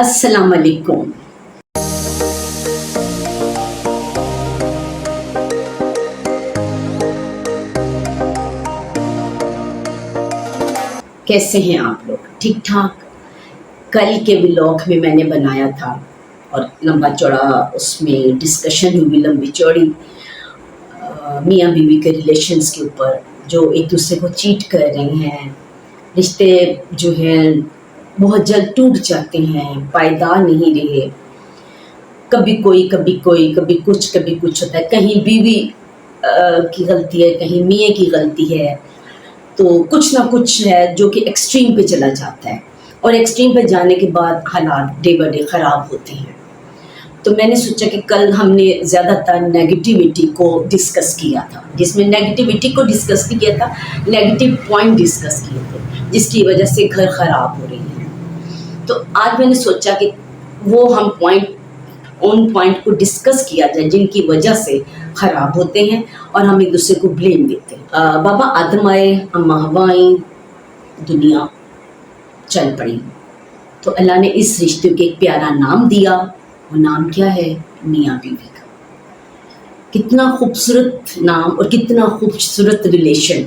السلام علیکم۔ کیسے ہیں آپ لوگ؟ ٹھیک ٹھاک؟ کل کے ولاگ میں نے بنایا تھا اور لمبا چوڑا اس میں ڈسکشن ہوئی، لمبی چوڑی میاں بیوی کے ریلیشنز کے اوپر، جو ایک دوسرے کو چیٹ کر رہے ہیں، رشتے جو ہیں بہت جلد ٹوٹ جاتے ہیں، پائیدار نہیں رہے، کبھی کوئی کبھی کچھ ہوتا ہے، کہیں بیوی کی غلطی ہے، کہیں میاں کی غلطی ہے، تو کچھ نہ کچھ ہے جو کہ ایکسٹریم پہ چلا جاتا ہے، اور ایکسٹریم پہ جانے کے بعد حالات ڈے بائی ڈے خراب ہوتے ہیں۔ تو میں نے سوچا کہ کل ہم نے زیادہ تر نیگیٹیوٹی کو ڈسکس کیا تھا، جس میں نیگیٹیوٹی کو ڈسکس نہیں کیا تھا، نیگیٹیو پوائنٹ ڈسکس کیے تھے جس کی وجہ سے گھر خراب ہو رہی ہیں۔ تو آج میں نے سوچا کہ وہ ہم ان پوائنٹ کو ڈسکس کیا جائے جن کی وجہ سے خراب ہوتے ہیں اور ہم ایک دوسرے کو بلیم دیتے ہیں۔ بابا آدم آئے، اماں حوا آئیں، دنیا چل پڑی، تو اللہ نے اس رشتے کو ایک پیارا نام دیا۔ وہ نام کیا ہے؟ میاں بیوی کا۔ کتنا خوبصورت نام اور کتنا خوبصورت ریلیشن،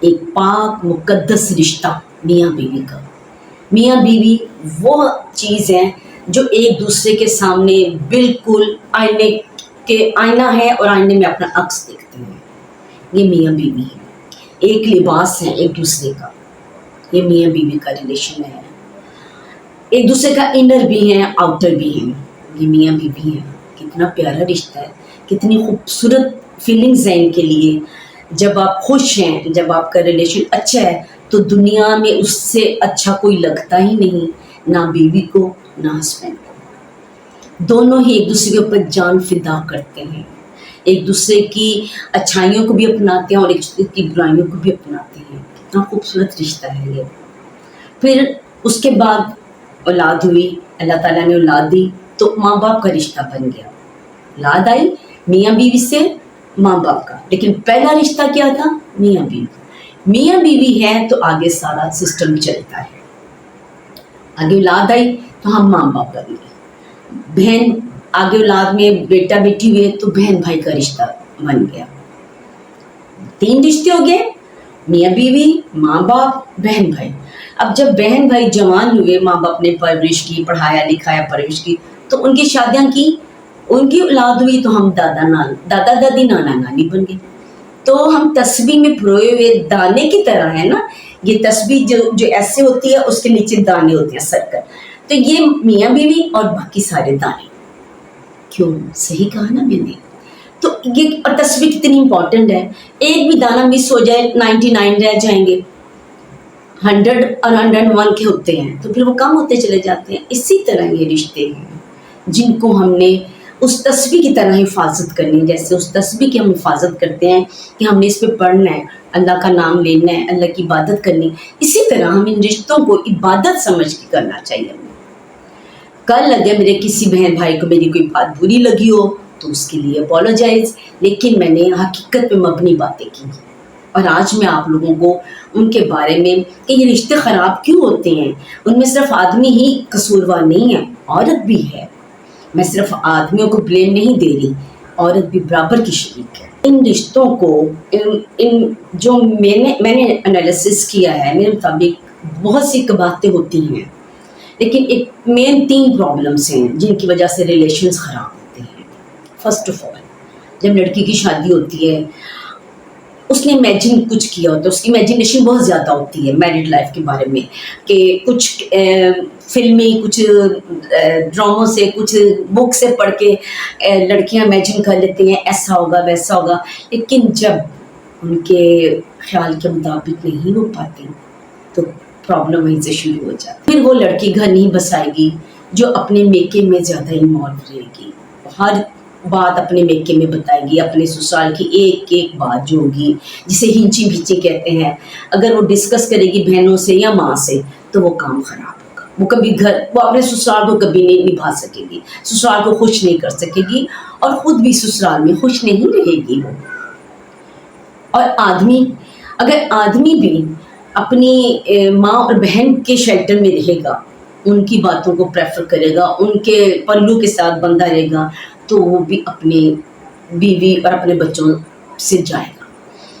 ایک پاک مقدس رشتہ میاں بیوی کا۔ میاں بیوی وہ چیز ہے جو ایک دوسرے کے سامنے بالکل آئینہ ہے اور آئینے میں اپنا عکس دیکھتے ہیں۔ یہ میاں بیوی ہے، ایک لباس ہے ایک دوسرے کا۔ یہ میاں بیوی کا ریلیشن ہے، ایک دوسرے کا انر بھی ہے، آؤٹر بھی ہے۔ یہ میاں بیوی ہے، کتنا پیارا رشتہ ہے، کتنی خوبصورت فیلنگز ہیں ان کے لیے۔ جب آپ خوش ہیں، جب آپ کا ریلیشن اچھا ہے، تو دنیا میں اس سے اچھا کوئی لگتا ہی نہیں، نہ بیوی کو نہ ہسبینڈ کو۔ دونوں ہی ایک دوسرے کے اوپر جان فدا کرتے ہیں، ایک دوسرے کی اچھائیوں کو بھی اپناتے ہیں اور ایک دوسرے کی برائیوں کو بھی اپناتے ہیں۔ کتنا خوبصورت رشتہ ہے یہ۔ پھر اس کے بعد اولاد ہوئی، اللہ تعالیٰ نے اولاد دی تو ماں باپ کا رشتہ بن گیا۔ اولاد آئی میاں بیوی سے، ماں باپ کا، لیکن پہلا رشتہ کیا تھا؟ میاں بیوی۔ میاں بیوی ہے تو آگے سارا سسٹم چلتا ہے۔ آگے اولاد آئی تو ہم ماں باپ بن گئے، بہن آگے اولاد میں بیٹا بیٹی ہوئے تو بہن بھائی کا رشتہ بن گیا۔ 3 رشتے ہو گئے، میاں بیوی، ماں باپ، بہن بھائی۔ اب جب بہن بھائی جوان ہوئے، ماں باپ نے پرورش کی، پڑھایا لکھایا، پرورش کی، تو ان کی شادیاں کی، ان کی اولاد ہوئی تو ہم دادا دادی نانا نانی بن گئے۔ تو ہم تسبیح میں پروئے ہوئے دانے کی طرح ہے نا، یہ تسبیح جو ایسے ہوتی ہے اس کے نیچے دانے ہوتے ہیں سرکل، تو یہ میاں بیوی اور باقی سارے دانے۔ کیوں؟ صحیح کہا نا میں نے؟ تو یہ اور تسبیح کتنی امپورٹنٹ ہے، ایک بھی دانہ مس ہو جائے 99 رہ جائیں گے، 100 اور 101 کے ہوتے ہیں تو پھر وہ کم ہوتے چلے جاتے ہیں۔ اسی طرح یہ رشتے ہیں جن کو ہم نے اس تسبیح کی طرح حفاظت کرنی ہے، جیسے اس تسبیح کی ہم حفاظت کرتے ہیں کہ ہم نے اس پہ پڑھنا ہے، اللہ کا نام لینا ہے، اللہ کی عبادت کرنی، اسی طرح ہم ان رشتوں کو عبادت سمجھ کے کرنا چاہیے ہمیں۔ کل اگر میرے کسی بہن بھائی کو میری کوئی بات بری لگی ہو تو اس کے لیے اپولوجائز، لیکن میں نے حقیقت پہ مبنی باتیں کی، اور آج میں آپ لوگوں کو ان کے بارے میں کہ یہ رشتے خراب کیوں ہوتے ہیں، ان میں صرف آدمی ہی قصوروار نہیں ہے، عورت بھی ہے۔ میں صرف آدمیوں کو بلیم نہیں دے رہی، عورت بھی برابر کی شریک ہے۔ ان رشتوں کو جو میں نے انالیسس کیا ہے، میرے مطابق بہت سی باتیں ہوتی ہیں، لیکن ایک مین 3 پرابلمس ہیں جن کی وجہ سے ریلیشنز خراب ہوتے ہیں۔ فرسٹ آف آل، جب لڑکی کی شادی ہوتی ہے، اس نے امیجن کچھ کیا ہوتا ہے، اس کی امیجنیشن بہت زیادہ ہوتی ہے میرڈ لائف کے بارے میں، کہ کچھ فلمی، کچھ ڈراموں سے، کچھ بک سے پڑھ کے لڑکیاں امیجن کر لیتی ہیں ایسا ہوگا ویسا ہوگا، لیکن جب ان کے خیال کے مطابق نہیں ہو پاتی تو پرابلم وہیں سے شروع ہو جاتی۔ پھر وہ لڑکی گھر نہیں بسائے گی جو اپنے میکے میں زیادہ انوالو رہے گی، ہر بات اپنے میکے میں بتائے گی، اپنے سسرال کی ایک ایک بات جو ہوگی، جسے ہنچی بھیچی کہتے ہیں، اگر وہ ڈسکس کرے گی بہنوں سے یا ماں سے تو وہ کام خراب ہوگا۔ وہ اپنے سسرال کو کبھی نہیں نبھا سکے گی، سسرال کو خوش نہیں کر سکے گی، اور خود بھی سسرال میں خوش نہیں رہے گی وہ۔ اور اگر آدمی بھی اپنی ماں اور بہن کے شیلٹر میں رہے گا، ان کی باتوں کو پریفر کرے گا, ان کے پلو کے ساتھ بندھا رہے گا, تو وہ بھی اپنی بیوی اور اپنے بچوں سے جائے گا,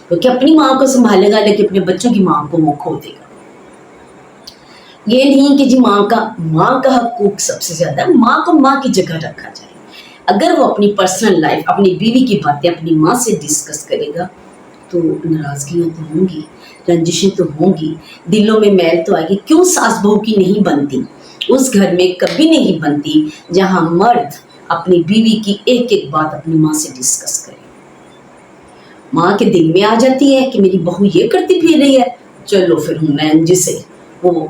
کیونکہ اپنی ماں کو سنبھالے گا لیکن اپنے بچوں کی ماں کو وہ کھو دے گا. یہ نہیں کہ جی ماں کا حقوق سب سے زیادہ ہے, ماں کو ماں کی جگہ رکھا جائے. اگر وہ اپنی پرسنل لائف, اپنی بیوی کی باتیں اپنی ماں سے ڈسکس کرے گا تو ناراضگیاں تو ہوں گی, رنجشیں تو ہوں گی, دلوں میں میل تو آئے گی. کیوں ساس بہو کی نہیں بنتی؟ اس گھر میں کبھی نہیں بنتی جہاں مرد اپنی بیوی کی ایک ایک بات اپنی ماں سے ڈسکس کرے. ماں کے دل میں آ جاتی ہے کہ میری بہو یہ کرتی پھر رہی ہے, چلو پھر میں جسے وہ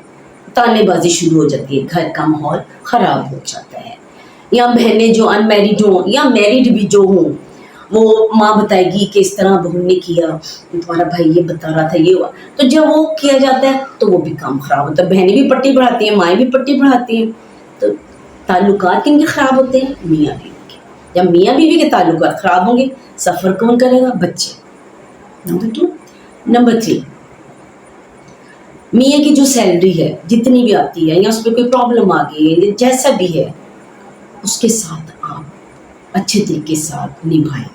تانے بازی شروع ہو جاتی ہے, گھر کا ماحول خراب ہو جاتا ہے. یا بہنیں جو ان میرڈ ہوں یا میرڈ بھی جو ہوں, وہ ماں بتائے گی کہ اس طرح بہو نے کیا, تمہارا بھائی یہ بتا رہا تھا, یہ ہوا. تو جب وہ کیا جاتا ہے تو وہ بھی کام خراب ہوتا ہے. بہنیں بھی پٹی پڑھاتی ہیں, مائیں بھی پٹی پڑھاتی ہیں, تو تعلقات کن کے خراب ہوتے ہیں؟ میاں بیوی کے. جب میاں بیوی کے تعلقات خراب ہوں گے, سفر کون کرے گا؟ بچے. نمبر 2. نمبر 3, میاں کی جو سیلری ہے جتنی بھی آتی ہے, یا اس پہ کوئی پرابلم آ گئی ہے, جیسا بھی ہے, اس کے ساتھ آپ اچھے طریقے ساتھ نبھائیں.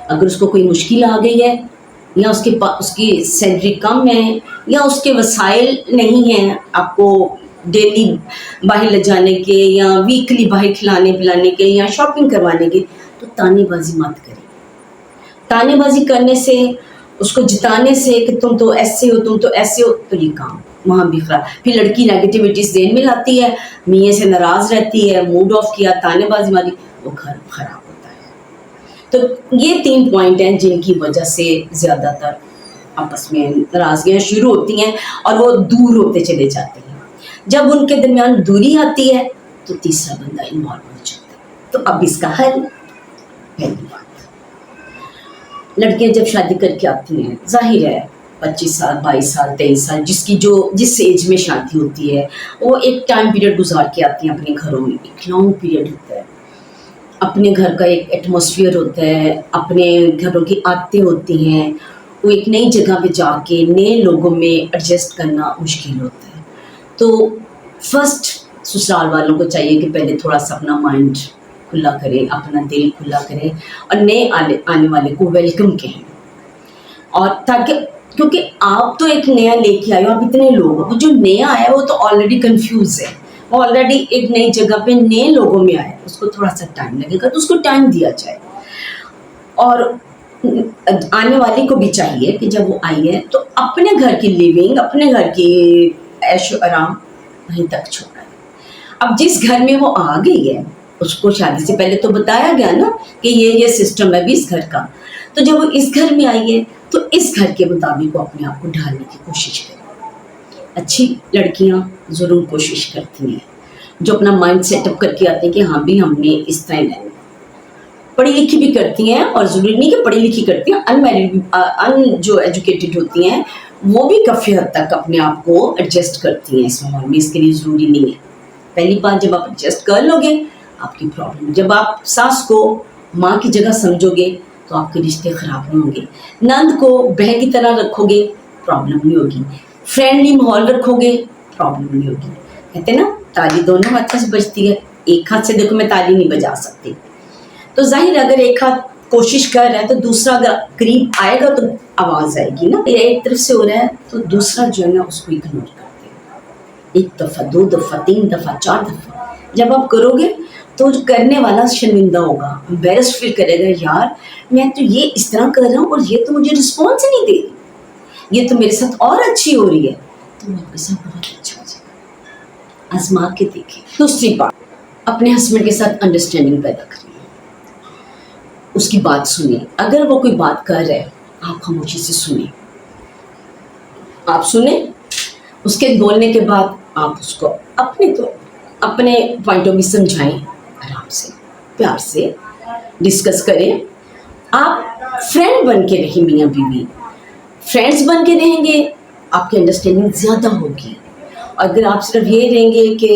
اگر اس کو کوئی مشکل آ گئی ہے, یا اس کی سیلری کم ہے, یا اس کے وسائل نہیں ہیں آپ کو ڈیلی باہر لے جانے کے, یا ویکلی باہر کھلانے پلانے کے, یا شاپنگ کروانے کے, تو تانے بازی مت کریں. تانے بازی کرنے سے, اس کو جتانے سے کہ تم تو ایسے ہو, تم تو ایسے ہو, تو یہ کام وہاں بھی خراب. پھر لڑکی نیگیٹیوٹیز ذہن میں لاتی ہے, میاں سے ناراض رہتی ہے, موڈ آف کیا, تانے بازی ماری, وہ گھر خراب ہوتا ہے. تو یہ 3 پوائنٹ ہیں جن کی وجہ سے زیادہ تر آپس میں ناراضگیاں شروع ہوتی ہیں اور وہ دور ہوتے چلے جاتے ہیں. جب ان کے درمیان دوری آتی ہے تو تیسرا بندہ انوالو ہو جاتا ہے. تو اب اس کا حل, پہلی بات, لڑکیاں جب شادی کر کے آتی ہیں, ظاہر ہے 25 سال 22 سال 23 سال جس ایج میں شادی ہوتی ہے, وہ ایک ٹائم پیریڈ گزار کے آتی ہیں اپنے گھروں میں. ایک لانگ پیریڈ ہوتا ہے, اپنے گھر کا ایک ایٹماسفیئر ہوتا ہے, اپنے گھروں کی عادتیں ہوتی ہیں, وہ ایک نئی جگہ پہ جا کے نئے لوگوں میں ایڈجسٹ کرنا مشکل ہوتا ہے. تو فرسٹ سسرال والوں کو چاہیے کہ پہلے تھوڑا سا اپنا مائنڈ کھلا کریں, اپنا دل کھلا کریں, اور نئے آنے والے کو ویلکم کہیں. اور تاکہ, کیونکہ آپ تو ایک نیا لے کے آئے ہو, آپ اتنے لوگ ہو, جو نیا آیا وہ تو آلریڈی کنفیوز ہے, وہ آلریڈی ایک نئی جگہ پہ نئے لوگوں میں آیا, اس کو تھوڑا سا ٹائم لگے گا, تو اس کو ٹائم دیا جائے. اور آنے والی کو بھی چاہیے کہ جب وہ آئی ہے تو اپنے گھر کی لیونگ, اپنے گھر کی عیش و آرام وہیں تک چھوڑا ہے. اب جس گھر میں وہ آ گئی ہے, اس کو شادی سے پہلے تو بتایا گیا نا کہ یہ سسٹم ہے بھی اس گھر کا, تو جب وہ اس گھر میں آئی ہے تو اس گھر کے مطابق وہ اپنے آپ کو ڈھالنے کی کوشش کرے. اچھی لڑکیاں ضرور کوشش کرتی ہیں جو اپنا مائنڈ سیٹ اپ کر کے آتے ہیں کہ ہاں بھی ہم نے اس طرح لینا. پڑھی لکھی بھی کرتی ہیں, اور ضروری نہیں کہ پڑھی لکھی کرتی ہیں, ان میرڈ جو ایجوکیٹڈ ہوتی ہیں وہ بھی کافی حد تک اپنے آپ کو ایڈجسٹ کرتی ہیں اس ماحول میں. اس کے لیے ضروری نہیں ہے. پہلی بات, جب آپ ایڈجسٹ کر لو گے آپ کی پرابلم, جب آپ ساس کو ماں کی جگہ سمجھو گے تو آپ کے رشتے خراب نہیں ہوں گے. نند کو بہن کی طرح رکھو گے, پرابلم نہیں ہوگی. فرینڈلی ماحول رکھو گے, پرابلم نہیں ہوگی. کہتے ہیں نا تالی دونوں ہاتھوں سے بجتی ہے, ایک ہاتھ سے دیکھو میں تالی نہیں بجا سکتی. تو ظاہر اگر ایک ہاتھ کوشش کر رہا ہے تو دوسرا اگر قریب آئے گا تو آواز آئے گی نا. ایک طرف سے ہو رہا ہے تو دوسرا جو ہے نا اس کو اگنور کرتے ہیں. 1 دفعہ 2 دفعہ 3 دفعہ 4 دفعہ جب آپ کرو گے تو جو کرنے والا شرمندہ ہوگا, امبیرس فیل کرے گا, یار میں تو یہ اس طرح کر رہا ہوں اور یہ تو مجھے رسپانس نہیں دے رہی, یہ تو میرے ساتھ اور اچھی ہو رہی ہے, تو آپ کے ساتھ بہت اچھا ہو جائے گا. آزما کے دیکھیں. دوسری بات, اپنے ہسبینڈ کے ساتھ انڈرسٹینڈنگ پیدا کریں, اس کی بات سنیں. اگر وہ کوئی بات کر رہے آپ خاموشی سے سنیں, آپ سنیں, اس کے بولنے کے بعد آپ اس کو اپنے پوائنٹ آف ویو سمجھائیں, آرام سے پیار سے ڈسکس کریں. آپ فرینڈ بن کے رہیں, میاں بیوی فرینڈس بن کے رہیں گے, آپ کی انڈرسٹینڈنگ زیادہ ہوگی. اگر آپ صرف یہ رہیں گے کہ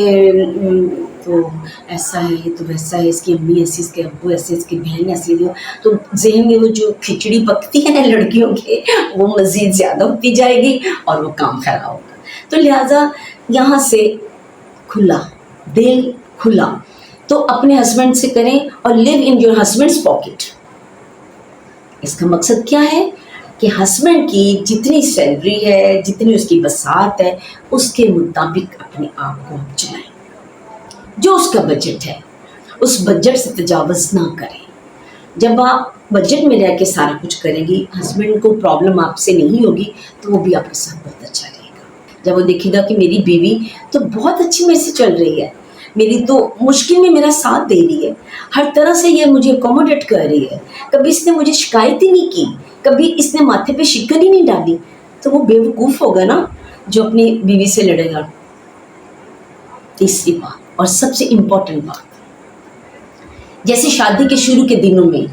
تو ایسا ہے تو ویسا ہے, اس کی امی ایسی, اس کے ابو ایسے, اس کی بہن ایسی, تو ذہن میں وہ جو کھچڑی پکتی ہے نا لڑکیوں کے, وہ مزید زیادہ ہوتی جائے گی اور وہ کام خراب ہوگا. تو لہٰذا یہاں سے کھلا، دل کھلا. تو اپنے ہسبینڈ سے کریں اور لیو ان یور ہسبینڈس پاکٹ. اس کا مقصد کیا ہے کہ ہسبینڈ کی جتنی سیلری ہے، جتنی اس کی بسات ہے، اس کے مطابق اپنے آپ کو چلائیں. جو اس کا بجٹ ہے اس بجٹ سے تجاوز نہ کریں. جب آپ بجٹ میں رہ کے سارا کچھ کریں گی، ہسبینڈ کو پرابلم آپ سے نہیں ہوگی تو وہ بھی آپ کے ساتھ بہت اچھا رہے گا. جب وہ دیکھے گا کہ میری بیوی تو بہت اچھی میرے سے چل رہی ہے، میری تو مشکل میں میرا ساتھ دے رہی ہے، ہر طرح سے یہ مجھے اکوموڈیٹ کر رہی ہے، کبھی اس نے مجھے شکایت ہی نہیں کی، کبھی اس نے ماتھے پہ شکن ہی نہیں ڈالی، تو وہ بیوقوف ہوگا نا جو اپنی بیوی سے لڑے گا. تیسری بات اور سب سے امپورٹنٹ بات، جیسے شادی کے شروع کے دنوں میں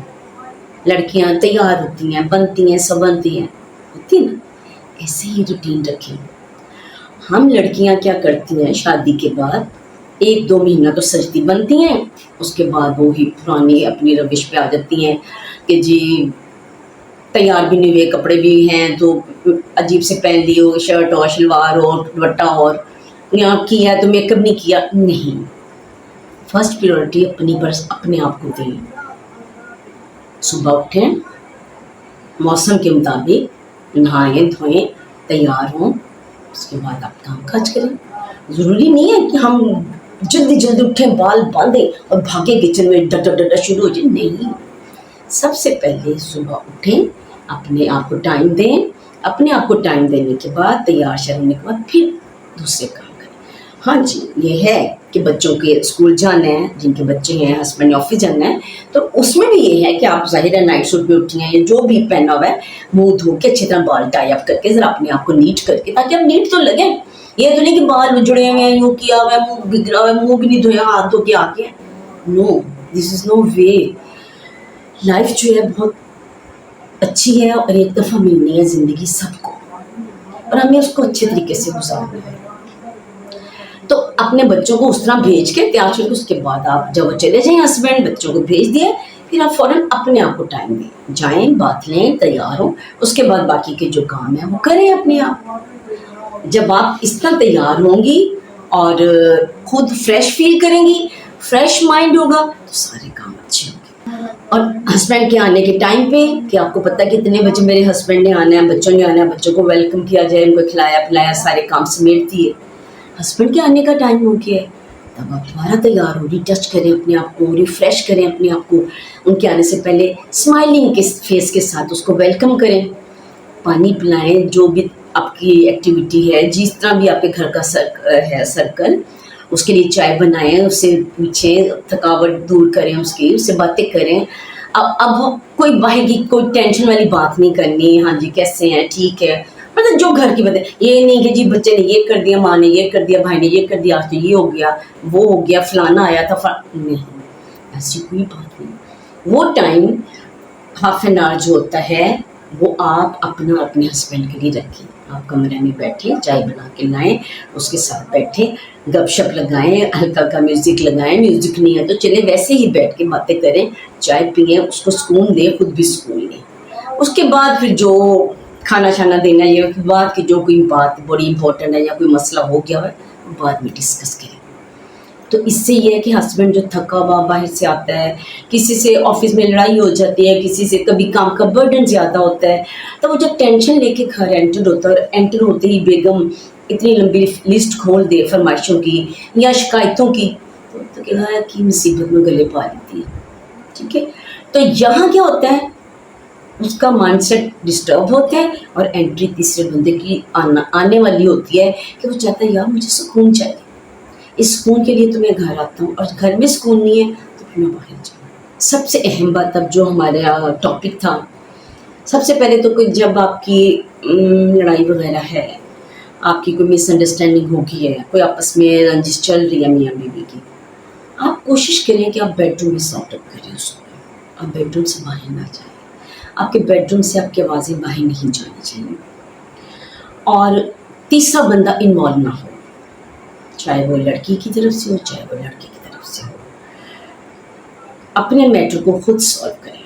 لڑکیاں تیار ہوتی ہیں، بنتی ہیں، سنورتی ہیں، ہوتی نا، ایسے ہی روٹین رکھیں. ہم لڑکیاں کیا کرتی ہیں شادی کے بعد 1-2 مہینہ تو سجتی بنتی ہیں، اس کے بعد وہی پرانی اپنی روش پہ آ جاتی ہیں کہ جی تیار بھی نہیں ہوئے، کپڑے بھی ہیں تو عجیب سے پہن لی ہو، شرٹ اور شلوار اور دوپٹہ اور یہاں کیا تو میک اپ نہیں کیا. نہیں، فرسٹ پریورٹی اپنے آپ کو دیں. صبح اٹھیں، موسم کے مطابق نہائیں دھوئیں، تیار ہوں، اس کے بعد آپ کام کاج کریں. ضروری نہیں ہے کہ ہم جلدی جلدی اٹھیں، بال باندھیں اور بھاگیں کچن میں ڈٹا ڈٹا شروع ہو جائے. نہیں، سب سے پہلے صبح اٹھیں، اپنے آپ کو ٹائم دیں، اپنے آپ کو ٹائم دینے کے بعد تیار شر ہونے کے بعد پھر دوسرے کام کریں. ہاں جی، یہ ہے کہ بچوں کے اسکول جانا ہے، جن کے بچے ہیں، ہسبینڈ آفس جانا ہے، تو اس میں بھی یہ ہے کہ آپ ظاہر ہے نائٹ سوٹ میں اٹھی ہیں یا جو بھی پہنا ہوا ہے، منہ دھو کے اچھی طرح بال ٹائی اپ کر کے ذرا اپنے آپ کو نیٹ کر کے، تاکہ آپ نیٹ تو لگیں. یہ تو نہیں کہ بال جڑے ہوئے ہیں، یوں کیا ہوا ہے، منہ بگڑا ہوا ہے، منہ بھی نہیں دھویا، ہاتھ دھو کے آ کے. نو، دس از نو وے. لائف جو ہے بہت اچھی ہے اور ایک دفعہ ملنی ہے زندگی سب کو، اور ہمیں اس کو اچھے طریقے سے گزارنا ہے. تو اپنے بچوں کو اس طرح بھیج کے تیار کر کے اس کے بعد آپ جب وہ چلے جائیں، ہسبینڈ بچوں کو بھیج دیے، پھر آپ فوراً اپنے آپ کو ٹائم دیں، جائیں، بات لیں، تیار ہوں، اس کے بعد باقی کے جو کام ہیں وہ کریں اپنے آپ. جب آپ اس طرح تیار ہوں گی اور خود فریش فیل کریں گی، فریش مائنڈ ہوگا، تو سارے کام اچھے ہوں گے. اور ہسبینڈ کے آنے کے ٹائم پہ کہ آپ کو پتہ ہے کتنے بجے میرے ہسبینڈ نے آنا ہے، بچوں نے آنا ہے، بچوں کو ویلکم کیا جائے، ان کو کھلایا پلایا، سارے کام سمیٹ دیے. ہسبینڈ کے آنے کا ٹائم ہو گیا ہے، تب آپ دوبارہ تیار ہو، ریٹچ کریں اپنے آپ کو، ریفریش کریں اپنے آپ کو. ان کے آنے سے پہلے اسمائلنگ کے فیس کے ساتھ اس کو ویلکم کریں، پانی پلائیں، جو بھی آپ کی ایکٹیویٹی ہے، جس طرح بھی آپ کے گھر کا ہے سرکل، اس کے لیے چائے بنائیں، اس سے پوچھیں، تھکاوٹ دور کریں، اس سے باتیں کریں. اب کوئی باہر کی کوئی ٹینشن والی بات نہیں کرنی. ہاں جی کیسے ہیں، ٹھیک ہے، مطلب جو گھر کی باتیں، یہ نہیں کہ جی بچے نے یہ کر دیا، ماں نے یہ کر دیا، بھائی نے یہ کر دیا، آج تو یہ ہو گیا، وہ ہو گیا، فلانا آیا تھا، نہیں، ایسی کوئی بات نہیں. وہ ٹائم ہاف این آور جو ہوتا ہے وہ آپ اپنے ہسبینڈ کے لیے رکھیں. آپ کمرے میں بیٹھیں، چائے بنا کے لائیں، اس کے ساتھ بیٹھیں، گپ شپ لگائیں، ہلکا ہلکا میوزک لگائیں، میوزک نہیں ہے تو چلے ویسے ہی بیٹھ کے باتیں کریں، چائے پئیں، اس کو سکون دیں، خود بھی سکون لیں. اس کے بعد پھر جو کھانا چھانا دینا، یہ بات کی جو کوئی بات بڑی امپورٹنٹ ہے یا کوئی مسئلہ ہو گیا ہے وہ بعد میں ڈسکس کریں. تو اس سے یہ ہے کہ ہسبینڈ جو تھکا ہوا باہر سے آتا ہے، کسی سے آفس میں لڑائی ہو جاتی ہے، کسی سے کبھی کام کا برڈن زیادہ ہوتا ہے، تو وہ جب ٹینشن لے کے گھر انٹر ہوتا ہے، اور انٹر ہوتے ہی بیگم اتنی لمبی لسٹ کھول دے فرمائشوں کی یا شکایتوں کی، تو کیا کی مصیبت میں گلے پا لیتی ہے. ٹھیک ہے، تو یہاں کیا ہوتا ہے، اس کا مائنڈ سیٹ ڈسٹرب ہوتا ہے، اور انٹری تیسرے بندے کی آنے والی ہوتی ہے کہ وہ چاہتا ہے یار مجھے سکون چاہیے، اس سکون کے لیے تو میں گھر آتا ہوں، اور گھر میں سکون نہیں ہے تو پھر میں باہر جاؤں. سب سے اہم بات اب جو ہمارا ٹاپک تھا، سب سے پہلے تو کوئی جب آپ کی لڑائی وغیرہ ہے، آپ کی کوئی مس انڈرسٹینڈنگ ہو گئی ہے، کوئی آپس میں رنجش چل رہی ہے میاں بیوی کی، آپ کوشش کریں کہ آپ بیڈ روم میں سارٹ آؤٹ کریں اس کو. آپ بیڈ روم سے باہر نہ جائیں، آپ کے بیڈ روم سے آپ کی آوازیں باہر نہیں جانی چاہیے. اور تیسرا بندہ انوالو نہ ہو، چاہے وہ لڑکی کی طرف سے ہو چاہے وہ لڑکے کی طرف سے ہو. اپنے میٹر کو خود سالو کریں.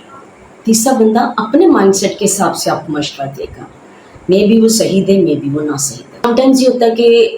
تیسرا بندہ اپنے مائنڈ سیٹ کے حساب سے آپ کو مشورہ دے گا، مے بی وہ صحیح دے، مے بی وہ نہ صحیح دے. سم ٹائمز یہ ہوتا ہے کہ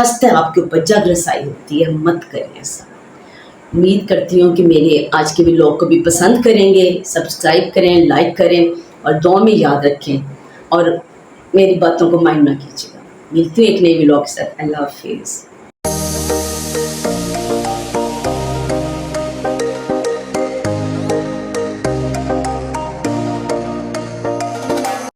ہنستے آپ کے اوپر جگ رسائی ہوتی ہے، مت کریں ایسا۔ امید کرتی ہوں کہ میرے آج کے ولاگ کو بھی پسند کریں گے، سبسکرائب کریں، لائک کریں اور دعا میں یاد رکھیں، اور میری باتوں کو مائنڈ نہ کیجیے گا۔ ملتی ہوں ایک نئی ولاگ کے ساتھ۔ اللہ حافظ۔